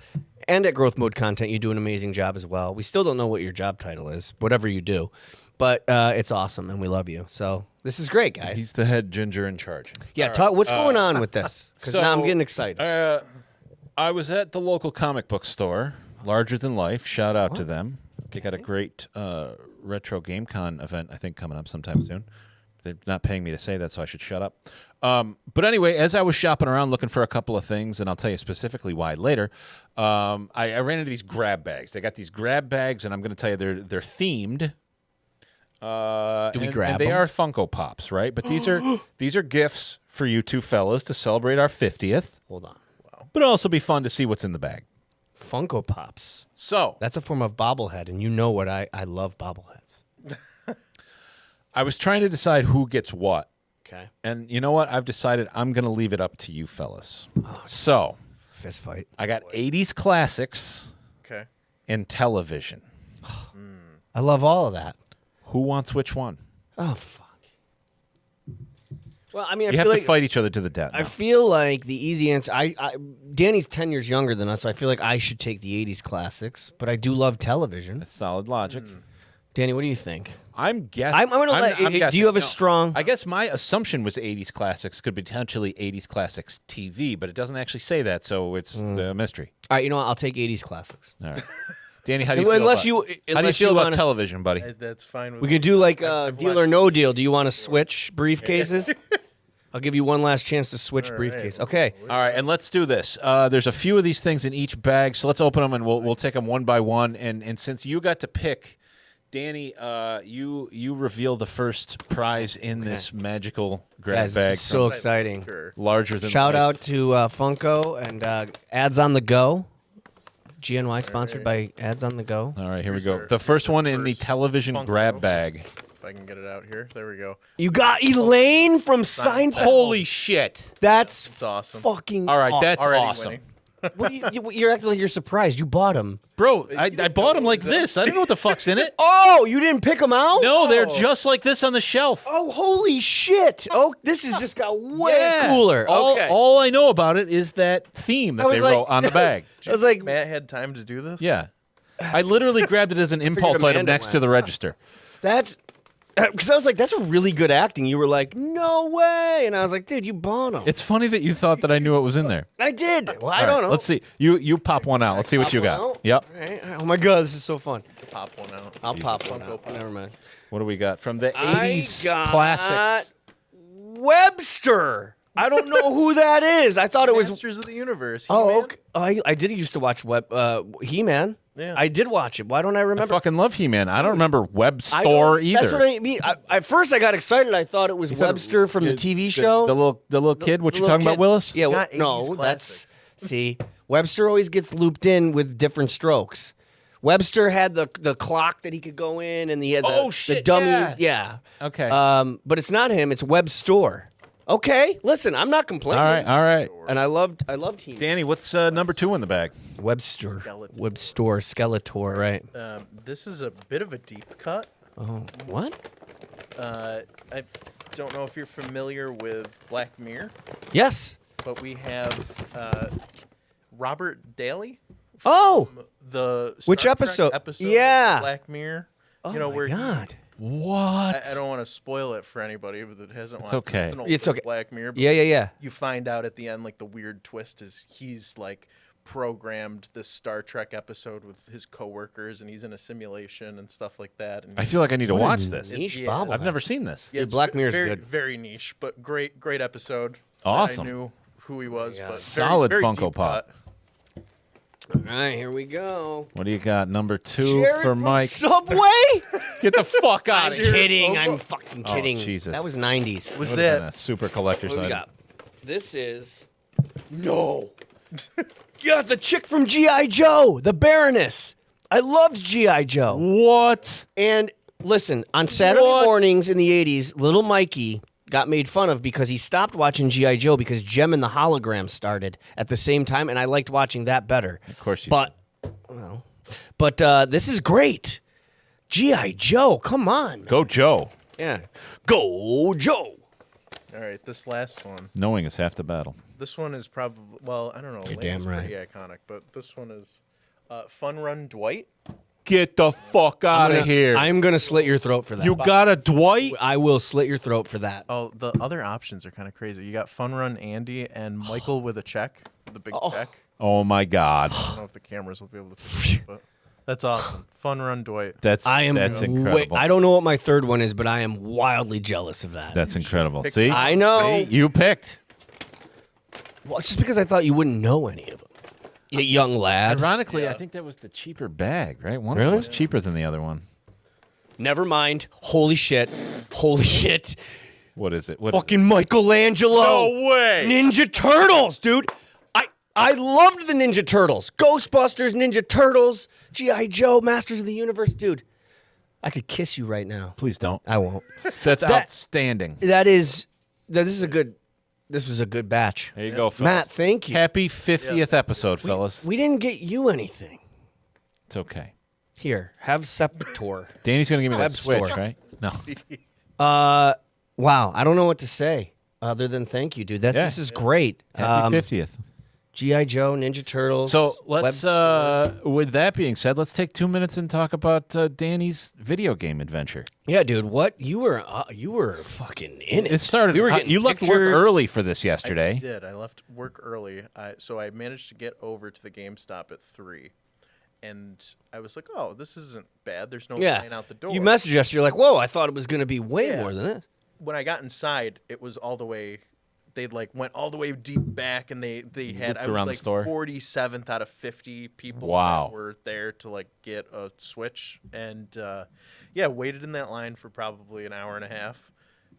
And at Growth Mode Content, you do an amazing job as well. We still don't know what your job title is, whatever you do. But it's awesome, and we love you. So this is great, guys. He's the head ginger in charge. Yeah, what's going on with this? Because now I'm getting excited. I was at the local comic book store, Larger Than Life. Shout out to them. They got a great retro game con event, I think, coming up sometime soon. They're not paying me to say that, so I should shut up. But anyway, as I was shopping around looking for a couple of things, and I'll tell you specifically why later, I ran into these grab bags. They got these grab bags, and I'm going to tell you they're themed. Do we grab and they them? are Funko Pops, right? But these are gifts for you two fellas to celebrate our 50th. Hold on. But it'll also be fun to see what's in the bag. Funko Pops. So That's a form of bobblehead, and you know what I love bobbleheads. I was trying to decide who gets what. Okay. And you know what? I've decided I'm going to leave it up to you fellas. So Fist fight. I got 80s classics Okay. and television. I love all of that. Who wants which one? Oh, fuck. Well, I mean, I You have feel to like fight each other to the death. I now. feel like the easy answer. Danny's 10 years younger than us, so I feel like I should take the 80s classics. But I do love television. That's solid logic. Danny, what do you think? I'm guessing. I'm gonna let. I'm Do guessing. you have a No, strong? I guess my assumption was 80s classics could be potentially 80s classics TV, but it doesn't actually say that, so it's a mystery. All right, you know what? I'll take 80s classics. All right. Danny, how do you feel Unless about, you, how do you unless feel you about wanna- television, buddy? That's fine with We me. could do like I've deal or watched- no deal. Do you want to switch briefcases? I'll give you one last chance to switch All right. briefcase. Okay. All right, and let's do this. There's a few of these things in each bag, so let's open them and we'll take them one by one. And since you got to pick, Danny, you reveal the first prize in this magical grab Guys, bag. this is so from exciting. Sure. larger than Shout life. out to Funko and Ads on the Go. GNY sponsored by Ads on the Go. All right, here we Here's go. our- The first one in the first television Funko. grab bag. If I can get it out here. There we go. You got Elaine from Seinfeld. Holy shit! That's It's awesome. fucking All right, awesome. that's Already awesome. winning. What do you're acting like you're surprised. You bought them. Bro, I didn't bought know them what like was that? this. I don't know what the fuck's in it. Oh, you didn't pick them out? No, they're just like this on the shelf. Oh, holy shit. Oh, this has just got way Yeah. cooler. All, Okay. all I know about it is that theme that I they was like- wrote on the bag. I was like, Matt had time to do this? Yeah. I literally grabbed it as an impulse item Amanda next went. to the register. that's Because I was like, that's a really good acting. You were like, no way. And I was like, dude, you Bono. It's funny that you thought that I knew it was in there. I did. Well, I All don't right, know. Let's see. You pop one out. Let's see what you got. Out? Yep. All right. Oh my God, this is so fun. Pop one out. I'll pop one Funko out. Pop. Never mind. What do we got from the I 80s got classics? Webster. I don't know who that is. I thought it was. Masters of the Universe. Oh, He-Man? okay. I did used to watch He-Man. Yeah. I did watch it. Why don't I I remember? fucking love He-Man. I don't remember Web I Store don't- either. That's what I mean. At first, I got excited. I thought it was You thought Webster from the TV show. The little kid. What The you little talking about, kid. Willis? Yeah, Not 80s no, classics. that's see. Webster always gets looped in with different strokes. Webster had the clock that he could go in, and he had the, Oh, the shit, dummy. yeah. Yeah. Okay. But it's not him. It's Web Store. Okay, listen, I'm not complaining. All right. And I loved He-Man. Danny, what's number 2 in the bag? Webster. Skeletor. Web Store. Skeletor. Right. This is a bit of a deep cut. Oh, what? I don't know if you're familiar with Black Mirror, Yes. but we have Robert Daly. Oh. The Which Star Trek episode? episode Yeah. of Black Mirror. Oh you know my where God. What? I don't want to spoil it for anybody that hasn't It's watched it. okay. It's an old It's okay. Black Mirror. but Yeah. You find out at the end, like the weird twist is he's like programmed this Star Trek episode with his coworkers, and he's in a simulation and stuff like that. And I feel like I need to watch this. Niche Yeah. bobble. I've never seen this. yeah, Dude, it's Black Mirror's very, good. very niche, but great episode. Awesome. I knew who he was, Yeah. but Solid very Funko deep Pop. cut. All right, here we go. What do you got? Number 2 Jared for from Mike. Subway? Get the fuck out I'm of here. kidding. I'm fucking Oh, kidding. Jesus. That was 90s. Was Would've been that a super collector's What do we item. got? This is no. Yeah, the chick from G.I. Joe, the Baroness. I loved G.I. Joe. What? And listen, on Saturday What? mornings in the 80s, little Mikey got made fun of because he stopped watching G.I. Joe because Gem and the Hologram started at the same time, and I liked watching that better. Of course you But this is great. G.I. Joe, come on. Go Joe. Yeah. Go Joe. all right? This last one. Knowing is half the battle. This one is probably I don't know. You're Lane's damn pretty iconic, but this one is Fun Run Dwight. Get the fuck out of here. I'm going to slit your throat for that. You got a Dwight? I will slit your throat for that. Oh, the other options are kind of crazy. You got Fun Run Andy and Michael with a check, with a big check. Oh my God. I don't know if the cameras will be able to fix it, but that's awesome. Fun Run Dwight. That's That's incredible. I don't know what my third one is, but I am wildly jealous of that. That's incredible. Pick See? I know. See? You picked. Well, it's just because I thought you wouldn't know any of them. You young lad. Ironically, I think that was the cheaper bag, right? One of Really? them was cheaper than the other one. Never mind. Holy shit. Holy shit. What is it? What is Fucking Michelangelo. No way. Ninja Turtles, dude. I loved the Ninja Turtles. Ghostbusters, Ninja Turtles, G.I. Joe, Masters of the Universe. Dude, I could kiss you right now. Please don't. I won't. That's outstanding. This was a good batch. There you go, fellas. Matt, thank you. Happy 50th episode, fellas. We didn't get you anything. It's okay. Here, have Septor. Danny's going to give me that Web Switch, store. right? No. Wow, I don't know what to say other than thank you, dude. This is great. Happy 50th. G.I. Joe, Ninja Turtles. So let's, Web store. with that being said, let's take 2 minutes and talk about Danny's video game adventure. Yeah, dude. What you were fucking in it. It started. We were getting you left work pictures. early for this I yesterday. did. I left work early, so I managed to get over to the GameStop at 3, and I was like, "Oh, this isn't bad. There's no line out the door." You messaged us. You're like, "Whoa, I thought it was going to be way Yeah. more than this." When I got inside, it was all the way. They'd went all the way deep back, and they had Looped I around the was store. 47th out of 50 people Wow. that were there to get a Switch, and waited in that line for probably an hour and a half,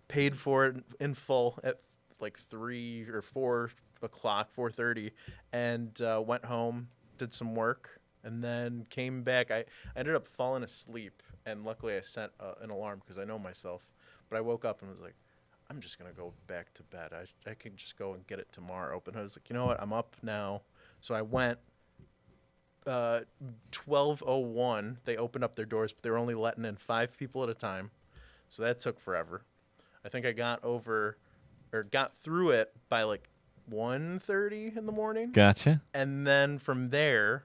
paid for it in full at 3 or 4 o'clock, 4:30, and went home, did some work, and then came back. I ended up falling asleep, and luckily I set an alarm because I know myself, but I woke up and was like, I'm just going to go back to bed. I can just go and get it tomorrow. But I was like, you know what? I'm up now. So I went 12:01. They opened up their doors, but they were only letting in 5 people at a time. So that took forever. I think I got through it by 1:30 in the morning. Gotcha. And then from there,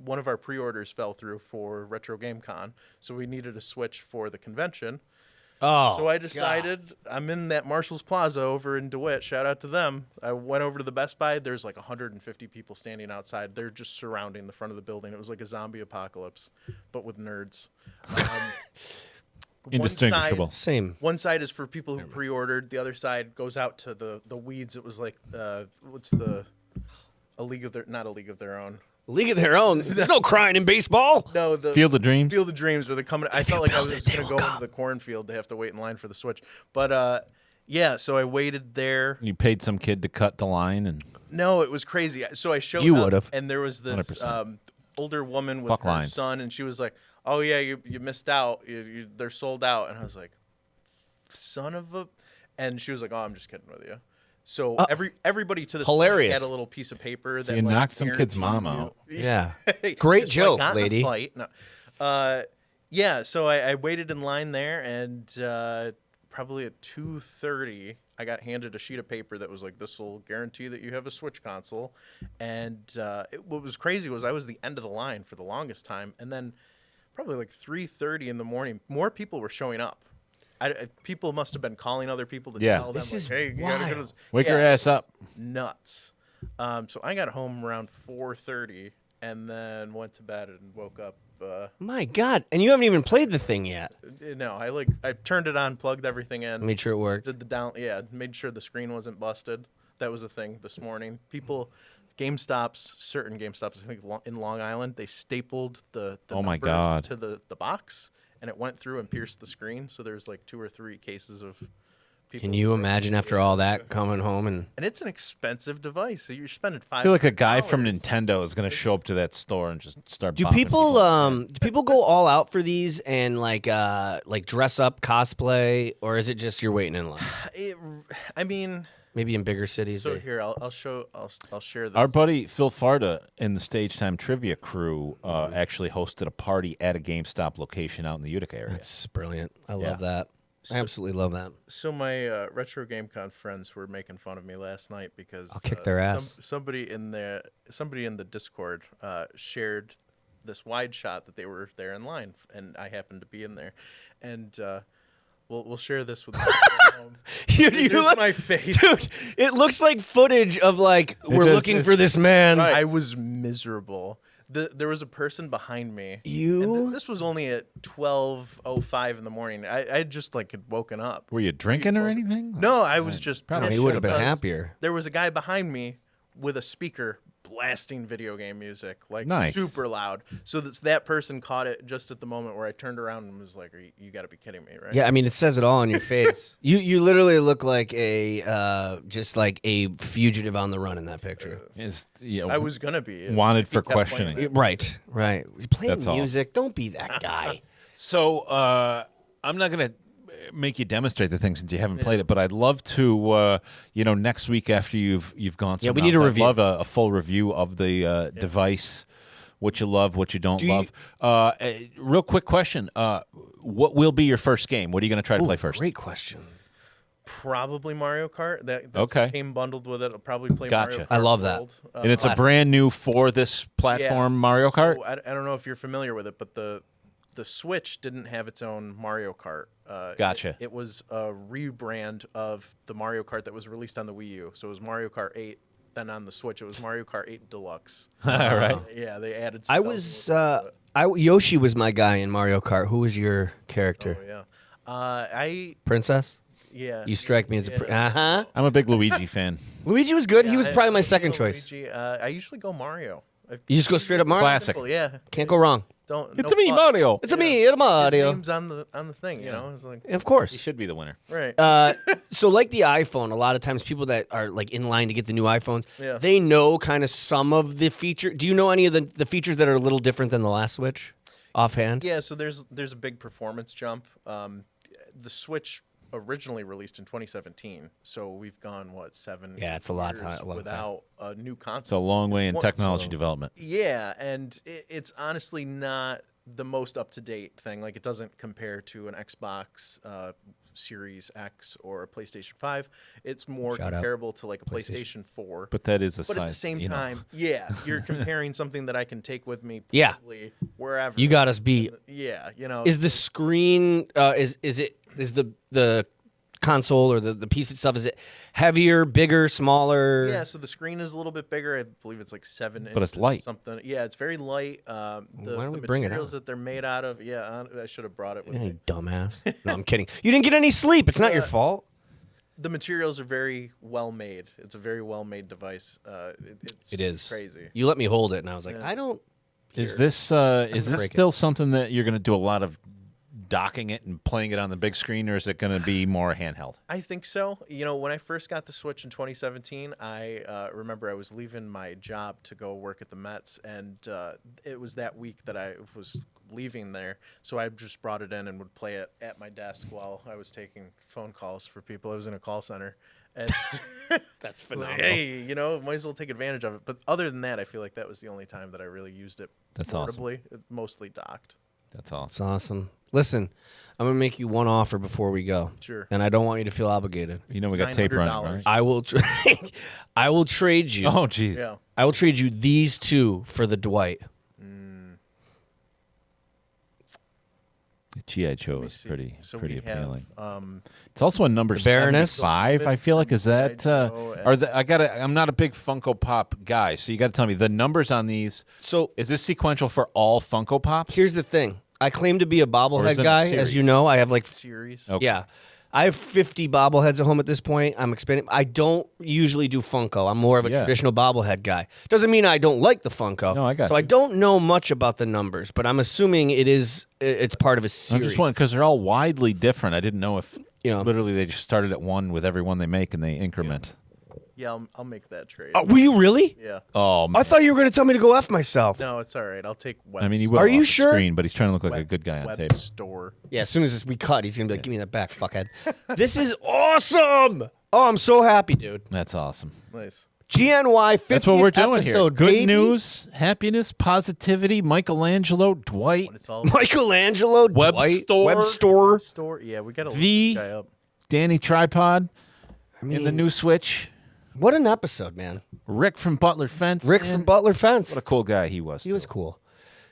one of our pre-orders fell through for Retro Game Con, so we needed a Switch for the convention. Oh, So I decided I'm in that Marshall's Plaza over in DeWitt. Shout out to them. I went over to the Best Buy. There's like 150 people standing outside. They're just surrounding the front of the building. It was like a zombie apocalypse, but with nerds. Indistinguishable. Same. One side is for people who pre-ordered. The other side goes out to the weeds. It was like a league of their not a league of their own. League of their own. There's no crying in baseball. No, the Field of Dreams. Field of Dreams, where they're coming. I felt like I was going to go into the cornfield. They have to wait in line for the Switch. But yeah, so I waited there. You paid some kid to cut the line, and No, it was crazy. So I showed You up, would've. and there was this 100%. Older woman with Fuck her lines. son, and she was like, "Oh yeah, you missed out. They're sold out." And I was like, "Son of a," and she was like, "Oh, I'm just kidding with you." So everybody to this point hilarious. had a little piece of paper that you like, knocked some kid's guaranteed mom you- out. Yeah. Great Just, joke, not in a lady. fight. No. Yeah, so I waited in line there, and probably at 2:30, I got handed a sheet of paper that was like, "This will guarantee that you have a Switch console." And what was crazy was I was the end of the line for the longest time, and then probably like 3:30 in the morning, more people were showing up. People must have been calling other people to Yeah. tell them, This like, is "Hey, you gotta go to wild. this." Wake your Yeah, ass up. nuts. So I got home around 4:30 and then went to bed and woke up. My God. And you haven't even played the thing yet. No, I turned it on, plugged everything in, Made sure it worked. did the down, yeah, made sure the screen wasn't busted. That was a thing this morning. People, certain GameStops, I think in Long Island, they stapled the Oh my numbers God. to the box, and it went through and pierced the screen. So there's like 2 or 3 cases of people. Can you imagine after all that coming home and And it's an expensive device. So you're spending $5. I feel like a guy from Nintendo is going to show up to that store and just start. do bombing people people. do people go all out for these and like dress up, cosplay, or is it just you're waiting in line? I mean, Maybe in bigger cities. so they- here I'll share this. Our buddy Phil Farda in the Stage Time Trivia crew actually hosted a party at a GameStop location out in the Utica area. That's brilliant. I Yeah. love that. I absolutely love that. So my Retro Game Con friends were making fun of me last night because I'll kick their ass. Somebody in the Discord shared this wide shot that they were there in line, and I happened to be in there, and we'll share this with. There's look- my face. Dude, it looks like footage of like we're does- looking it's- for this man. Right. I was miserable. There was a person behind me. You? And this was only at 12:05 in the morning. I had just like had woken up. Were you drinking or anything? No, I was just. Probably. pissed He would have been because happier. There was a guy behind me with a speaker blasting video game music, like Nice. super loud. So that person caught it just at the moment where I turned around and was like, "You got to be kidding me, right?" Yeah, I mean it says it all on your face. You literally look like a just like a fugitive on the run in that picture. I was gonna be Wanted if he for kept playing questioning. that. Right. Playing That's all. music. Don't be that guy. So I'm not going to make you demonstrate the thing since you haven't played it, but I'd love to, next week after you've gone. Yeah, we some need a rounds, review. I'd love a full review of the device, what you love, what you don't you- love. Real quick question: what will be your first game? What are you going to try to play first? Great question. Probably Mario Kart. That's Okay. what came bundled with it. I'll probably play Gotcha. Mario Kart I love that. World. And it's a Classic. brand new for this platform, Mario Kart. So I don't know if you're familiar with it, but the Switch didn't have its own Mario Kart. Gotcha. It was a rebrand of the Mario Kart that was released on the Wii U. So it was Mario Kart 8. Then on the Switch, it was Mario Kart 8 Deluxe. All right. Yeah, they added. Some I bells was and whistles to it. Yoshi was my guy in Mario Kart. Who was your character? Oh, yeah. Princess? Yeah. You strike me as a yeah. I'm a big Luigi fan. Luigi was good. He was I- probably my I second go choice. Luigi. I usually go Mario. You just go straight up Mario. Classic. Simple, yeah. Can't go wrong. Don't. It's no me, fuss. Mario. It's a me, it's a Mario. His name's on the thing. You know, it's like Of He course. should be the winner. right. So like the iPhone, a lot of times people that are like in line to get the new iPhones, Yeah. they know kind of some of the feature. Do you know any of the features that are a little different than the last Switch offhand? Yeah, so there's a big performance jump. The Switch originally released in 2017, so we've gone seven? Yeah, it's a lot years of time- a lot of time. without a new console. It's a long way in Well, technology so- development. Yeah, and it's honestly not the most up to date thing. Like it doesn't compare to an Xbox Series X or a PlayStation 5. It's more Shout out. comparable to like a PlayStation 4. But that is a But size. at the same you know. time, yeah, you're comparing something that I can take with me Yeah. probably wherever. You got us beat. Yeah, you know. Is the screen is the console or the piece itself, is it heavier, bigger, smaller? Yeah, so the screen is a little bit bigger. I believe it's like 7 inches. But it's light. Something. Yeah, it's very light. Why don't The we bring it materials out? that they're made out of. Yeah, I should have brought it with Yeah, me. you dumbass. No, I'm kidding. You didn't get any sleep. It's not your fault. The materials are very well made. It's a very well made device. It's It is crazy. You let me hold it, and I was like, I don't. Is this break it. still something that you're going to do a lot of docking it and playing it on the big screen, or is it going to be more handheld? I think so. You know, when I first got the Switch in 2017, I remember I was leaving my job to go work at the Mets, and it was that week that I was leaving there. So I just brought it in and would play it at my desk while I was taking phone calls for people. I was in a call center. And That's like, phenomenal. hey, you know, might as well take advantage of it. But other than that, I feel like that was the only time that I really used it That's awesome. portably. It mostly docked. That's all. It's awesome. Listen, I'm gonna make you one offer before we go. Sure. And I don't want you to feel obligated. You know we got tape running, $900. right? I will. I will trade you. Oh, jeez. Yeah. I will trade you these two for the Dwight. The G.I. Joe Let me is see. pretty So pretty we appealing. have, It's also a number Baroness? 75, I feel like. Is that Joe and- are the, I'm not a big Funko Pop guy, so you got to tell me the numbers on these. So Is this sequential for all Funko Pops? here's the thing. I claim to be a Or is bobblehead it a guy, as series? you know. I have like series. Okay. Yeah. I have 50 bobbleheads at home at this point. I'm expanding. I don't usually do Funko. I'm more of a Yeah. traditional bobblehead guy. Doesn't mean I don't like the Funko. No, I got So I you. don't know much about the numbers, but I'm assuming it's part of a I'm series. just wondering because they're all widely different. I didn't know if Yeah. literally they just started at one with every one they make and they increment. Yeah, I'll make that trade. Were you really? Yeah. Oh, man. I thought you were going to tell me to go F myself. No, it's all right. I'll take web. I mean, he will Are you off the sure? Screen, but he's trying to look like a good guy on web tape. store. Yeah, as soon as we cut, he's going to be like, give me that back, fuckhead. This is awesome. Oh, I'm so happy, dude. That's awesome. Nice. GNY 50th That's what we're doing here. episode, Good baby. news, happiness, positivity. Michelangelo, Dwight, When it's all Michelangelo, Web Dwight, store. Web store. store. Yeah, we got to The- look this guy up. Danny Tripod in the new Switch. What an episode, man. Rick from Butler Fence. Rick man. from Butler Fence. What a cool guy he was. He was cool.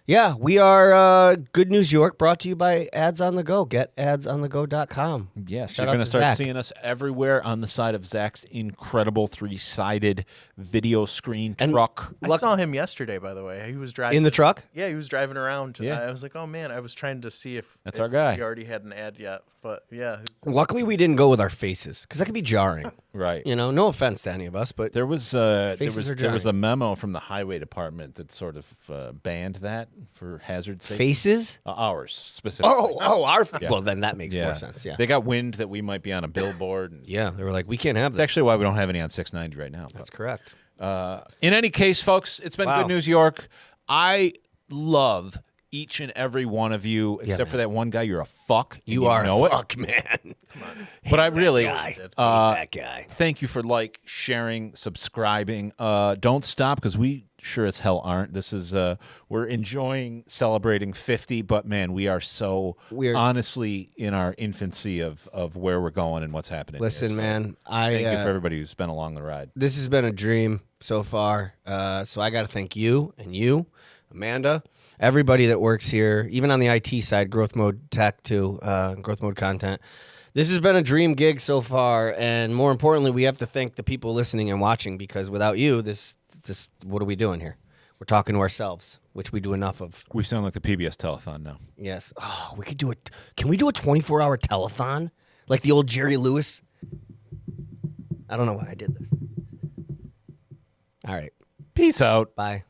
Yeah, we are Good News York, brought to you by Ads on the Go. Get adsonthego.com. Yes, Shout you're out going to to start Zach. seeing us everywhere on the side of Zach's incredible 3-sided video screen And- truck. I saw him yesterday, by the way. He was driving In the truck? Yeah, he was driving around. Yeah. I was like, oh man, I was trying to see if That's our guy. He already had an ad yet, but yeah, Luckily, we didn't go with our faces because that could be jarring. Right. You know, no offense to any of us, but There was Faces are there was a giant. memo from the highway department that sort of banned that for hazard safety. faces? Ours specifically. Our Yeah. Well, then that makes yeah. more sense. Yeah. They got wind that we might be on a billboard. And Yeah, they were like, we can't have It's that. actually why we don't have any on 690 right now. That's correct. In any case, folks, it's been Wow. Good News York. I love each and every one of you, except for that one guy. You're a fuck. and You are know a it. fuck, man. But I really Guy. Hate uh, that guy. thank you for sharing, subscribing. Don't stop because we sure as hell aren't. This is we're enjoying celebrating 50, but man, we are so We're- honestly in our infancy of where we're going and what's happening. Listen, here. So man, thank you for everybody who's been along the ride. this has been a dream so far. So I got to thank you and you, Amanda, everybody that works here, even on the IT side, Growth Mode Tech too, Growth Mode Content. This has been a dream gig so far, and more importantly, we have to thank the people listening and watching because without you, this what are we doing here? We're talking to ourselves, which we do enough of. We sound like the PBS telethon now. Yes. Oh, we could do it. Can we do a 24-hour telethon like the old Jerry Lewis? I don't know why I did this. All right. Peace out. Bye.